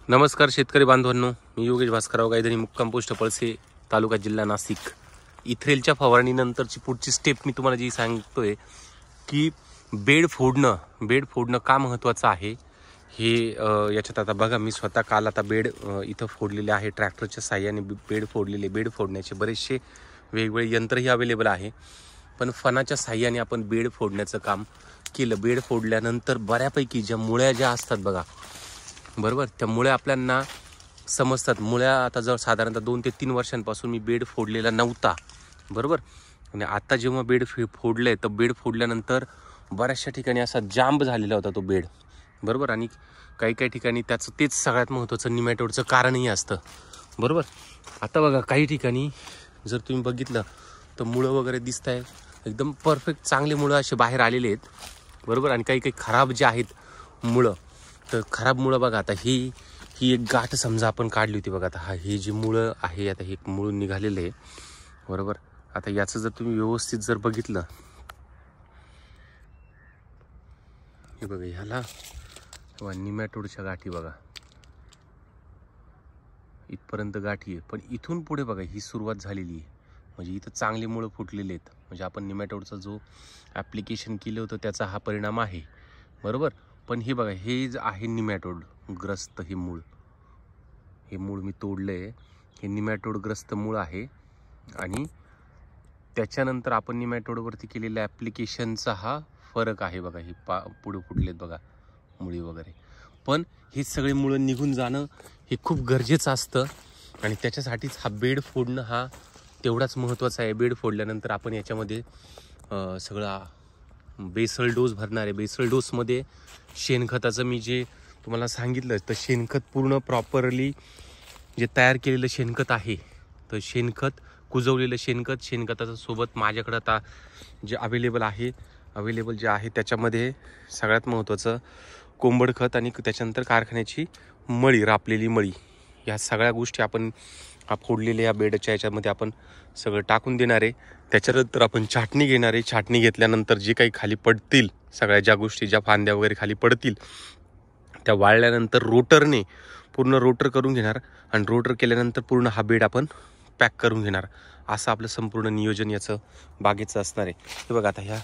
नमस्कार शेतकरी बांधवांनो, मी योगेश भास्करराव गायधनी, मुक्काम पोस्ट पळसे, तालुका जिल्हा नाशिक. इथ्रेलच्या फवारणीनंतरची पुढची स्टेप मी तुम्हाला जी सांगतोय की बेड फोडणं का महत्त्वाचं आहे हे याच्यात आता बघा. मी स्वतः काल आता बेड इथं फोडलेले आहे, ट्रॅक्टरच्या साहाय्याने बेड फोडलेले. बेड फोडण्याचे बरेचसे वेगवेगळे यंत्रही अवेलेबल आहे, पण फणाच्या साहाय्याने आपण बेड फोडण्याचं काम केलं. बेड फोडल्यानंतर बऱ्यापैकी ज्या मुळ्या ज्या असतात बघा, बरोबर, त्या मुळ्या आपल्याला समजतात. मुळ्या आता जर साधारणतः 2 ते 3 वर्षांपासून मी बेड फोडलेला नव्हता, बरोबर. आणि आता जेव्हा बेड फोडले तर बेड फोडल्यानंतर बऱ्याचशा ठिकाणी असा जांब झालेला होता तो बेड, बरोबर. आणि काही ठिकाणी त्याचं तेच सगळ्यात महत्त्वाचं निमॅटोडचं कारणही असतं, बरोबर. आता बघा काही ठिकाणी जर तुम्ही बघितलं तर मुळं वगैरे दिसत आहे, एकदम परफेक्ट चांगले मुळं असे बाहेर आलेले आहेत, बरोबर. आणि काही खराब जे आहेत मुळं, तर खराब मुळं बघा. आता ही एक गाठ समजा आपण काढली होती बघा. आता हे जे मुळं आहे, आता हे मूळ निघालेलं आहे, बरोबर. आता याचं जर तुम्ही व्यवस्थित जर बघितलं, हे बघा, ह्याला निमॅटोडच्या गाठी बघा, इथपर्यंत गाठी आहे. पण इथून पुढे बघा ही सुरुवात झालेली आहे, म्हणजे इथं चांगले मुळं फुटलेले आहेत. म्हणजे आपण निमॅटोडचा जो ॲप्लिकेशन केलं होतं त्याचा हा परिणाम आहे, बरोबर. पण हे बघा, हे जे आहे निमॅटोड ग्रस्त हे मूळ मी तोडलंय. हे निमॅटोड ग्रस्त मूळ आहे आणि त्याच्यानंतर आपण निमॅटोडवरती केलेल्या ॲप्लिकेशनचा हा फरक आहे बघा. हे पुढे फुटलेत बघा मुळी वगैरे. पण हे सगळे मुळं निघून जाणं हे खूप गरजेचं असतं आणि त्याच्यासाठीच हा बेड फोडणं हा तेवढाच महत्त्वाचा आहे. बेड फोडल्यानंतर आपण याच्यामध्ये सगळा बेसल डोस भरणार आहे. बेसल डोसमध्ये शेणखताचं मी जे तुम्हाला सांगितलं, तर शेणखत पूर्ण प्रॉपरली जे तयार केलेलं शेणखत आहे, तर शेणखत कुजवलेलं शेणखताच्या सोबत माझ्याकडं आता जे अवेलेबल जे आहे त्याच्यामध्ये सगळ्यात महत्त्वाचं कोंबड खत आणि त्याच्यानंतर कारखान्याची मळी, रापलेली मळी, ह्या सगळ्या गोष्टी आपण फोडलेल्या या बेडच्या याच्यामध्ये आपण सगळं टाकून देणार आहे. त्याच्यानंतर आपण छाटणी घेणार आहे. छाटणी घेतल्यानंतर जे काही खाली पडतील, सगळ्या ज्या गोष्टी, ज्या फांद्या वगैरे खाली पडतील, त्या वाळल्यानंतर रोटरने पूर्ण रोटर करून घेणार आणि रोटर केल्यानंतर पूर्ण हा बेड आपण पॅक करून घेणार. असं आपलं संपूर्ण नियोजन याचं बागेचं असणार आहे. हे बघा, आता ह्या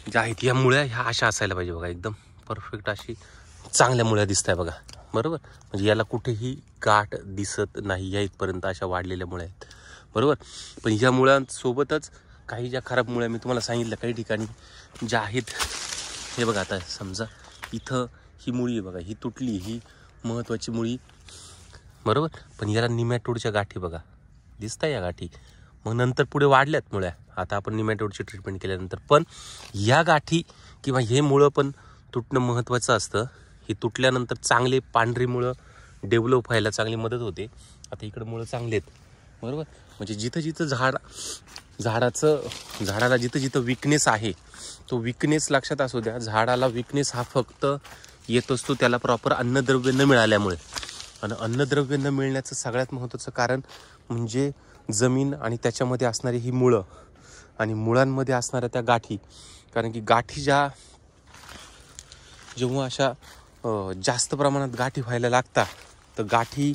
ज्या आहेत ह्या मुळ्या ह्या अशा असायला पाहिजे बघा, एकदम परफेक्ट अशी चांगल्या मुळ्या दिसत आहे बघा, बरोबर. म्हणजे याला कुठेही गाठ दिसत नाही, या इथपर्यंत अशा वाढलेल्या मुळ्या आहेत, बरोबर. पण ह्या मुळ्यांसोबतच काही ज्या खराब मुळ्या मी तुम्हाला सांगितलं काही ठिकाणी ज्या आहेत, हे बघा. आता समजा इथं ही मुळी आहे बघा, ही तुटली, ही महत्त्वाची मुळी, बरोबर. पण याला निमॅटोडच्या गाठी बघा दिसत आहे, या गाठी मग नंतर पुढे वाढल्यात मुळ्या आता आपण निमॅटोडची ट्रीटमेंट केल्यानंतर. पण या गाठी किंवा हे मुळं पण तुटणं महत्त्वाचं असतं. हे तुटल्यानंतर चांगले पांढरी मुळं डेव्हलप व्हायला चांगली मदत होते. आता इकडं मुळं चांगले आहेत, बरोबर. म्हणजे जिथं झाडाला जिथं विकनेस आहे, तो विकनेस लक्षात असू द्या. झाडाला विकनेस हा फक्त येत असतो त्याला प्रॉपर अन्नद्रव्य न मिळाल्यामुळे. आणि अन्नद्रव्य न मिळण्याचं सगळ्यात महत्त्वाचं कारण म्हणजे जमीन आणि त्याच्यामध्ये असणारी ही मुळं आणि मुळांमध्ये असणाऱ्या त्या गाठी. कारण की गाठी जेव्हा अशा जास्त प्रमाणात गाठी व्हायला लागतात, तर गाठी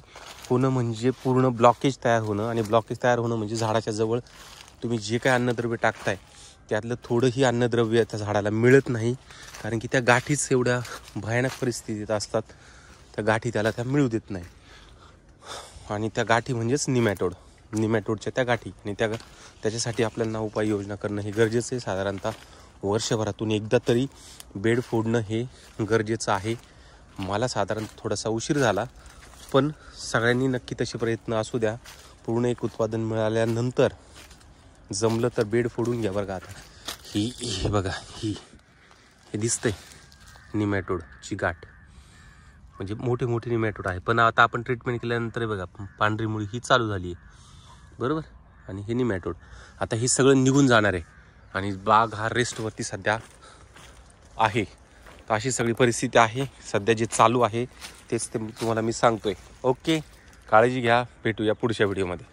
होणं म्हणजे पूर्ण ब्लॉकेज तयार होणं, आणि ब्लॉकेज तयार होणं म्हणजे झाडाच्या जवळ तुम्ही जे काही अन्नद्रव्य टाकताय त्यातलं थोडंही अन्नद्रव्य त्या झाडाला मिळत नाही. कारण की त्या गाठीच एवढ्या भयानक परिस्थितीत असतात, त्या गाठी त्याला त्या मिळू देत नाही. आणि त्या गाठी म्हणजेच निमॅटोडच्या त्या गाठी. आणि त्याच्यासाठी आपल्याला उपाययोजना करणं हे गरजेचं आहे. साधारणतः वर्षभरातून एकदा तरी बेड फोडणं हे गरजेचं आहे. मला साधारणतः थोडासा उशीर झाला, पण सगळ्यांनी नक्की तसे प्रयत्न असू द्या. पूर्ण एक उत्पादन मिळाल्यानंतर जमलं तर बेड फोडून घ्या. बघा आता ही बघा, हे दिसतंय निमॅटोडची गाठ, म्हणजे मोठे निमॅटोड आहे. पण आता आपण ट्रीटमेंट केल्यानंतर बघा पांढरी मुळी ही चालू झाली आहे, बरोबर. आणि हे निमॅटोड आता हे सगळं निघून जाणार आहे आणि बाग हा रेस्टवरती सध्या आहे. तर अशी सगळी परिस्थिती आहे सध्या. जे चालू आहे तेच तुम्हाला मी सांगतोय. ओके, काळजी घ्या, भेटूया पुढच्या व्हिडिओमध्ये.